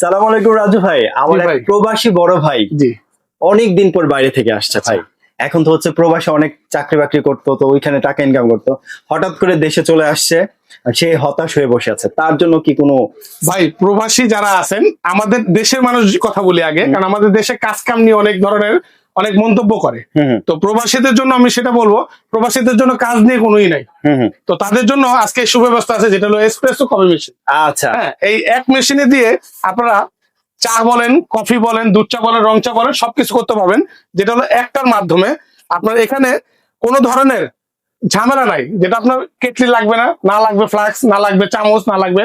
সালাম আলাইকুম রাজু ভাই। আমার এক প্রবাসী বড় ভাই জি অনেক দিন পর বাইরে থেকে আসছে ভাই। এখন তো হচ্ছে প্রবাসে অনেক চাকরি বাকরি করতো, তো ওইখানে টাকা ইনকাম করতো, হঠাৎ করে দেশে চলে আসছে, আর সে হতাশ হয়ে বসে আছে। তার জন্য কি কোনো ভাই, প্রবাসী যারা আছেন আমাদের দেশের মানুষ কথা বলি আগে, কারণ আমাদের দেশে কাজ কাম নিয়ে অনেক ধরনের অনেক মন্তব্য করে। তো প্রবাসীদের জন্য আমি সেটা বলবো, প্রবাসীদের জন্য কাজ নিয়ে কোনোই নাই। তো তাদের জন্য আজকে সুব্যবস্থা আছে, যেটা হলো এসপ্রেসো কফি মেশিন। আচ্ছা, হ্যাঁ, এই এক মেশিনে দিয়ে আপনারা চা বলেন, কফি বলেন, দুধ চা বলেন, রং চা বলেন, সবকিছু করতে পারবেন। যেটা হলো একটার মাধ্যমে আপনার এখানে কোনো ধরনের ঝামেলা নাই। যেটা আপনার কেটলি লাগবে না, না লাগবে ফ্লাক্স, না লাগবে চামচ, না লাগবে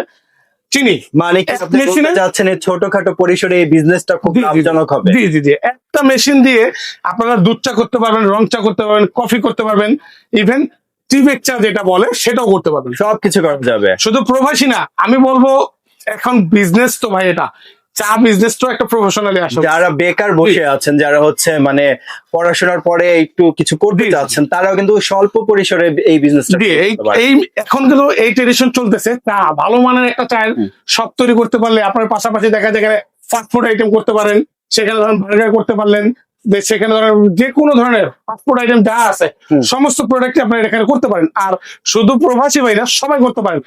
চিনি। মানে কি আপনি বলতে চাচ্ছেন এই ছোটখাটো পরিসরে এই বিজনেসটা খুব লাভজনক হবে? জি জি জি, একটা মেশিন দিয়ে আপনারা দুধ চা করতে পারবেন, রং চা করতে পারবেন, কফি করতে পারবেন, ইভেন টি বেক চা যেটা বলে সেটাও করতে পারবেন। সবকিছু করা যাবে। শুধু প্রবাসী না, আমি বলবো এখন বিজনেস তো ভাই, এটা চা বিজনেস তো একটা প্রফেশনালি আসলে যারা বেকার বসে আছেন, যারা হচ্ছে মানে পড়াশোনার পরে একটু কিছু করতে চাচ্ছেন, তারাও কিন্তু স্বল্প পরিসরে এই বিজনেসটা এই এখন কিন্তু এই ট্রেডিশন চলতেছে। চা ভালো মানের একটা চায়ের শপ তৈরি করতে পারলে আপনার পাশাপাশি দেখা যায় ফাস্টফুড আইটেম করতে পারেন, সেখানে ধরেন বার্গার করতে পারলেন, সেখানে ধরেন যে কোনো ধরনের ফাস্টফুড আইটেম যা আছে সমস্ত প্রোডাক্ট আপনারা এখানে করতে পারেন। আর শুধু প্রবাসী ভাইরা সবাই করতে পারেন।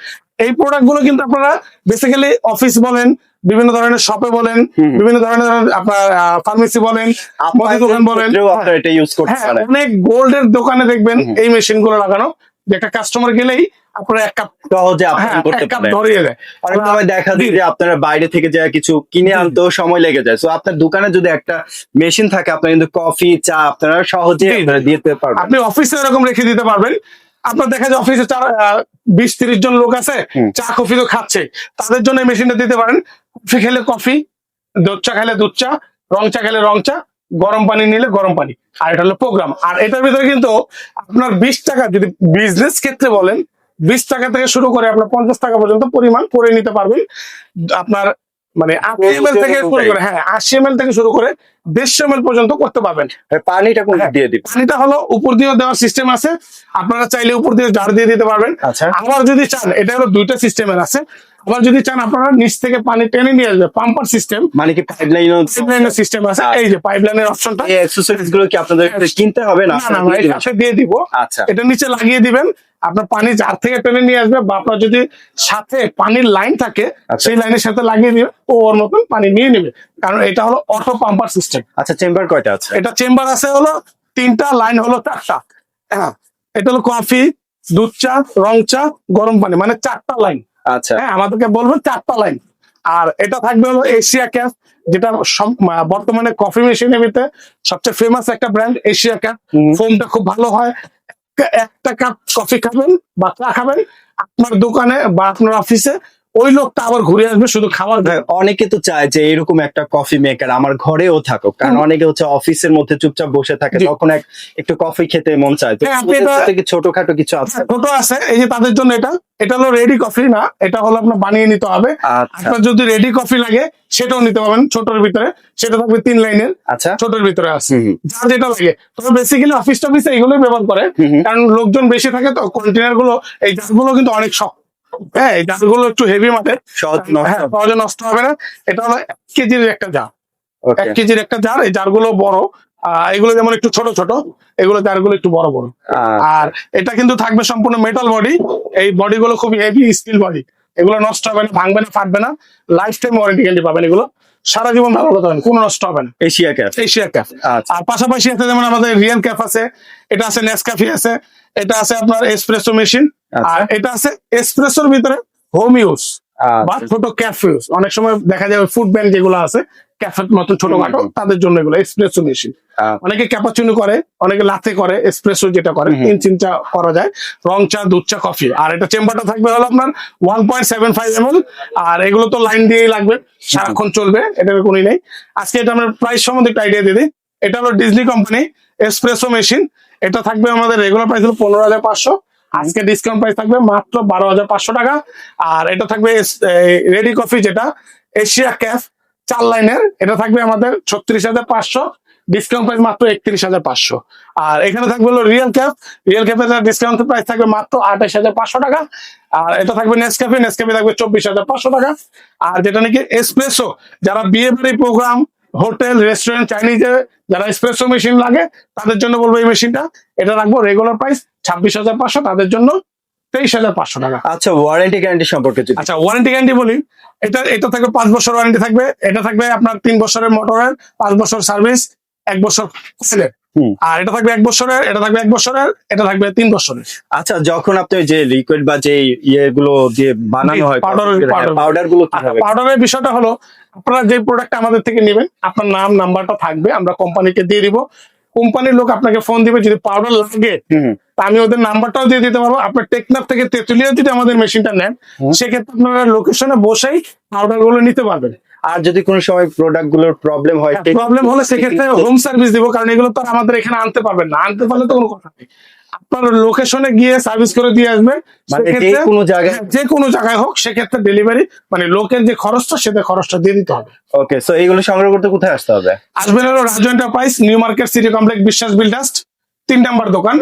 এই প্রোডাক্ট গুলো কিন্তু আপনারা বেসিক্যালি অফিস বলেন, বিভিন্ন ধরনের শপে বলেন, বিভিন্ন ধরনের আপনার ফার্মেসি বলেন, মুদি দোকান বলেন, অনেক গোল্ডের দোকানে দেখবেন এই মেশিন গুলো লাগানো, যে একটা কাস্টমার গেলেই আপনারা এক কাপ সহজে করতে পারেন। ধরিয়ে দেয়। অনেক সময় দেখা যায় যে আপনারা বাইরে থেকে যা কিছু কিনে আনতেও সময় লেগে যায়। তো আপনার দোকানে যদি একটা মেশিন থাকে, আপনার কিন্তু কফি চা আপনারা সহজে দিতে পারবেন। আপনি অফিসে এরকম রেখে দিতে পারবেন। আপনার দেখা যায় অফিসে 20-30 জন লোক আছে, চা কফি তো খাচ্ছে, তাদের জন্য এই মেশিনটা দিতে পারেন। কফি খেলে কফি, দুধ চা খেলে দুধ চা, রং চা খেলে রং চা, গরম পানি নিলে গরম পানি। আর এটা হলো প্রোগ্রাম। আর এটার ভিতরে কিন্তু আপনার 20 টাকা, যদি বিজনেস ক্ষেত্রে বলেন, 20 টাকা থেকে শুরু করে আপনার 50 টাকা পর্যন্ত পরিমাণ করে নিতে পারবেন। আপনার মানে 80 ml থেকে শুরু করে, 80 ml থেকে শুরু করে 150 ml পর্যন্ত করতে পারবেন। পানিটা কোন দিয়ে দিবেন? পানিটা হলো উপর দিয়ে দেওয়ার সিস্টেম আছে, আপনারা চাইলে উপর দিয়ে জার দিয়ে দিতে পারবেন। আবার যদি চান, এটা হলো দুইটা সিস্টেমের আছে। আবার যদি চান আপনারা নিচ থেকে পানি টেনে নিয়ে আসবে, পাম্পার সিস্টেম। মানে কি পাইপলাইনের সিস্টেম আছে, এই যে পাইপলাইনের অপশনটা। এই অ্যাকসেসরিজ গুলো কি আপনাদের কিনতে হবে না? না, এই পাশে দিয়ে দিব। আচ্ছা, এটা নিচে লাগিয়ে দিবেন, আপনার পানি জার থেকে টেনে নিয়ে আসবে, বা আপনার যদি সাথে পানির লাইন থাকে সেই লাইনের সাথে লাগিয়ে দিবে, ও ওর মতন পানি নিয়ে নেবে, কারণ এটা হলো অটো পাম্পার সিস্টেম। আচ্ছা, চেম্বার কয়টা আছে? এটা চেম্বার আছে হলো 3টা, লাইন হলো 4টা। হ্যাঁ, এটা হলো কফি, দুধ চা, রং চা, গরম পানি, মানে 4টা লাইন। আচ্ছা, হ্যাঁ, আমাদেরকে বলবেন 4টা লাইন। আর এটা থাকবে হলো এশিয়া ক্যাফ, যেটা বর্তমানে কফি মেশিনের ভিতরে সবচেয়ে ফেমাস একটা ব্র্যান্ড এশিয়া ক্যাফ। ফোমটা খুব ভালো হয়। একটা কাপ কফি খাবেন বা চা খাবেন, আপনার দোকানে বা আপনার অফিসে ওই লোকটা আবার ঘুরে আসবে শুধু খাবার। অনেকে তো চায় যে এরকম একটা কফি মেকার আমার ঘরেও থাকুক, কারণ অনেকে হচ্ছে অফিসের মধ্যে চুপচাপ বসে থাকে, তখন একটু কফি খেতে মন চায়। তো ছোটখাটো কিছু আছে? ছোট আছে, এই যে তাদের জন্য এটা হলো রেডি কফি না, এটা হলো আপনার বানিয়ে নিতে হবে। আপনার যদি রেডি কফি লাগে সেটাও নিতে পারবেন ছোটর ভিতরে, সেটা থাকবে 3 লাইনের। আচ্ছা, ছোটর ভিতরে আছে, যার যেটা লাগে। তবে বেসিক্যালি অফিস টফিসে এগুলোই ব্যবহার করে, কারণ লোকজন বেশি থাকে, তো কন্টেনার গুলো এই জারগুলো কিন্তু অনেক শক্ত। হ্যাঁ, এই জারগুলো একটু হেভি মাপের, সহজে নষ্ট হবে না। এটা হলো 1 কেজির একটা জার, 1 কেজির একটা জার। এই জারগুলো বড়, এগুলো যেমন একটু ছোট ছোট, এগুলো জারগুলো একটু বড় বড়। আর এটা কিন্তু থাকবে সম্পূর্ণ মেটাল বডি। এই বডি গুলো খুবই হেভি স্টিল বডি, এগুলো নষ্ট হবে না, ভাঙবে না, ফাটবে না। লাইফ টাইম ওয়ারেন্টি গ্যারান্টি পাবেন, এগুলো সারা জীবন ভালো পাবেন, কোনো নষ্ট হবে না। Asia cafe, Asia cafe. আর পাশাপাশি আছে যেমন আমাদের রিয়েল ক্যাফ আছে, এটা আছে নেসক্যাফে আছে, এটা আছে আপনার এসপ্রেসো মেশিন, আর এটা আছে এসপ্রেসোর ভিতরে হোম ইউজ বা ছোট ক্যাফ ইউজ। অনেক সময় দেখা যায় ফুড ব্যাংক যেগুলো আছে ক্যাফের মতো ছোটখাটো, তাদের জন্য এগুলো এসপ্রেসো মেশিন। অনেকে ক্যাপাচুনো করে, অনেকে লাতে করে, এসপ্রেসো যেটা করে 3 চা করা যায়, রং চা, দুধ চা, কফি। আর এটা চেম্বারটা থাকবে হলো আপনার 1.75 ml। আর এগুলো তো লাইন দিয়েই লাগবে, সারাক্ষণ চলবে, এটার কোনই নেই। আজকে এটা আমরা প্রাইস সম্বন্ধে একটা আইডিয়া দিয়ে দিই। এটা হলো ডিজনি কোম্পানি এসপ্রেসো মেশিন। এটা থাকবে আমাদের রেগুলার প্রাইস হলো 15,500, আজকে ডিসকাউন্ট প্রাইস থাকবে মাত্র 12,500 টাকা। আর এটা থাকবে রেডি কফি, যেটা এশিয়া ক্যাফ 4 লাইনের, এটা থাকবে আমাদের 36,500। ডিসকাউন্ট প্রাইস মাত্র 31,500। আর এখানে থাকবে হলো রিয়েল ক্যাফের ডিসকাউন্ট প্রাইস থাকবে মাত্র 28,500 টাকা। আর এটা থাকবে নেসক্যাফে থাকবে 24,500 টাকা। আর যেটা নাকি এসপ্রেসো, যারা বিয়ে বাড়ি প্রোগ্রাম, হোটেল, রেস্টুরেন্ট, চাইনিজে যারা এসপ্রেসো মেশিন লাগে তাদের জন্য বলবো এই মেশিনটা, এটা রাখবো রেগুলার প্রাইস 26,500, তাদের জন্য 23,500 টাকা। আচ্ছা, ওয়ারেন্টি গ্যারান্টি সম্পর্কে যদি আচ্ছা, ওয়ারেন্টি গ্যারান্টি বলি, এটা থাকবে 5 বছর ওয়ারেন্টি থাকবে। এটা থাকবে আপনার 3 বছরের মোটরের, 5 বছর সার্ভিস, 1 বছর সেলের। আর এটা থাকবে 1 বছরের, এটা থাকবে 1 বছরের, এটা থাকবে 3 বছরের। আচ্ছা, যখন আপনি ওই যে লিকুইড বা যে ইয়েগুলো দিয়ে বানানো হয় পাউডার গুলো কিভাবে? পাউডারের বিষয়টা হলো, আপনারা যে প্রোডাক্ট আমাদের থেকে নেবেন, আপনার নাম নাম্বারটা থাকবে, আমরা কোম্পানিকে দিয়ে দিব। কোম্পানির লোক আপনাকে ফোন দিবে, যদি পাউডার লাগে তা আমি ওদের নাম্বারটাও দিয়ে দিতে পারবো। আপনার টেকনাফ থেকে তেতুলিয়া যদি আমাদের মেশিনটা নেন, সেক্ষেত্রে আপনারা লোকেশনে বসেই পাউডার গুলো নিতে পারবেন। আর যদি কোনো সময় প্রোডাক্ট গুলোর প্রবলেম হয়, প্রবলেম হলে সেক্ষেত্রে হোম সার্ভিস দিব, কারণ এগুলো তো আর আমাদের এখানে আনতে পারবেন না, আনতে পারলে তো কোনো কথা নেই, আপনার লোকেশনে গিয়ে সার্ভিস করে দিয়ে আসবে। মানে যে কোনো জায়গায় হোক, সেক্ষেত্রে ডেলিভারি মানে লোকের যে খরচটা, সেটা খরচটা দিয়ে দিতে হবে। ওকে, সো এইগুলো সংগ্রহ করতে কোথায় আসতে হবে? আসবেন হলো Raju enterprise, new market city complex, বিশ্বাস বিল্ডার্স 3 নাম্বার দোকান।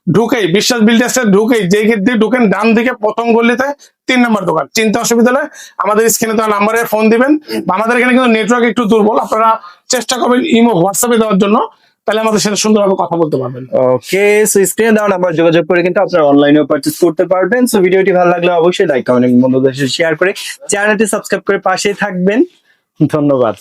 ঢুকেই বিশ্বাস বিল্ডার্সে ঢুকেই যে গেট দিয়ে ঢুকেন, ডান দিকে প্রথম গলিতে 3 নাম্বার দোকান। চিন্তা অসুবিধা হলে আমাদের স্ক্রিনে দেওয়া নাম্বারে ফোন দিবেন। বা আমাদের এখানে কিন্তু নেটওয়ার্ক একটু দুর্বল, আপনারা চেষ্টা করবেন ইমো, হোয়াটসঅ্যাপে দেওয়ার জন্য, তাহলে আমাদের সাথে সুন্দরভাবে কথা বলতে পারবেন। ওকে, সো স্ক্রিনে দেওয়া নাম্বার যোগাযোগ করে কিন্তু আপনারা অনলাইনেও পারচেজ করতে পারবেন। সো ভিডিওটি ভালো লাগলে অবশ্যই লাইক, কমেন্ট, বন্ধুদের সাথে শেয়ার করে চ্যানেলটি সাবস্ক্রাইব করে পাশেই থাকবেন। ধন্যবাদ।